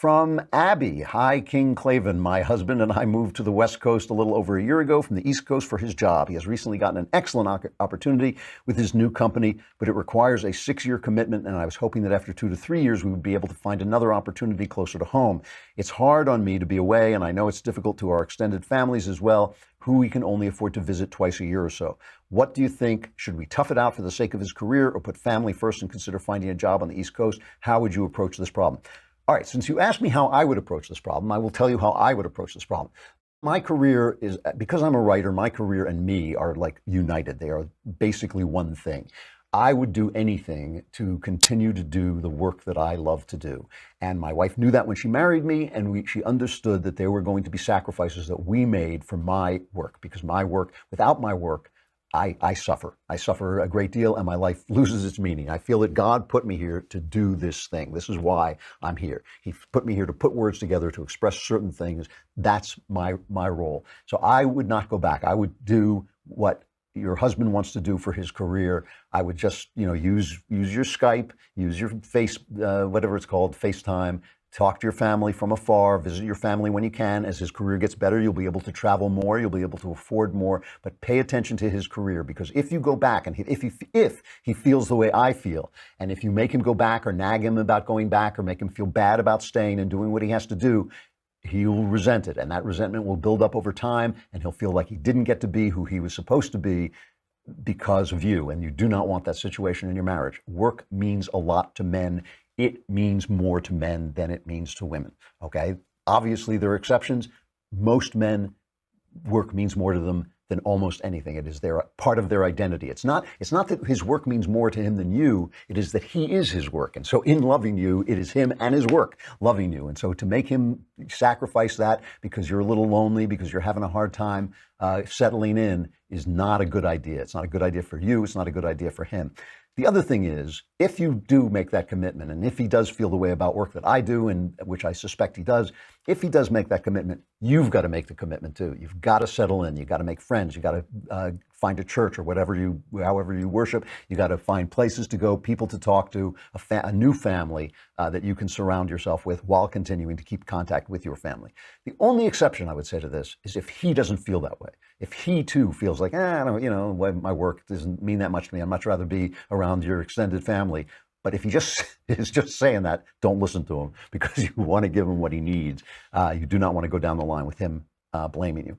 from Abby. Hi, King Klavan. My husband and I moved to the West Coast a little over a year ago from the East Coast for his job. He has recently gotten an excellent opportunity with his new company, but it requires a 6-year commitment, and I was hoping that after 2 to 3 years we would be able to find another opportunity closer to home. It's hard on me to be away, and I know it's difficult to our extended families as well, who we can only afford to visit twice a year or so. What do you think? Should we tough it out for the sake of his career or put family first and consider finding a job on the East Coast? How would you approach this problem? All right, since you asked me how I would approach this problem, I will tell you how I would approach this problem. My career is, because I'm a writer, my career and me are like united. They are basically one thing. I would do anything to continue to do the work that I love to do. And my wife knew that when she married me, and she understood that there were going to be sacrifices that we made for my work, because my work, without my work, I suffer. I suffer a great deal, and my life loses its meaning. I feel that God put me here to do this thing. This is why I'm here. He put me here to put words together, to express certain things. That's my role. So I would not go back. I would do what your husband wants to do for his career. I would just, use your Skype, use your whatever it's called, FaceTime. Talk to your family from afar, visit your family when you can. As his career gets better, you'll be able to travel more, you'll be able to afford more, but pay attention to his career, because if you go back and if he feels the way I feel, and if you make him go back or nag him about going back or make him feel bad about staying and doing what he has to do, he'll resent it, and that resentment will build up over time, and he'll feel like he didn't get to be who he was supposed to be because of you, and you do not want that situation in your marriage. Work means a lot to men. It means more to men than it means to women, okay? Obviously, there are exceptions. Most men, work means more to them than almost anything. It is part of their identity. It's not that his work means more to him than you. It is that he is his work. And so in loving you, it is him and his work loving you. And so to make him sacrifice that because you're a little lonely, because you're having a hard time settling in, is not a good idea. It's not a good idea for you. It's not a good idea for him. The other thing is, if you do make that commitment, and if he does feel the way about work that I do, and which I suspect he does, if he does make that commitment, you've got to make the commitment too. You've got to settle in. You've got to make friends. You've got to find a church or however you worship. You've got to find places to go, people to talk to, a new family that you can surround yourself with while continuing to keep contact with your family. The only exception I would say to this is if he doesn't feel that way. If he too feels like, my work doesn't mean that much to me. I'd much rather be around your extended family. But if he just is just saying that, don't listen to him, because you want to give him what he needs. You do not want to go down the line with him blaming you.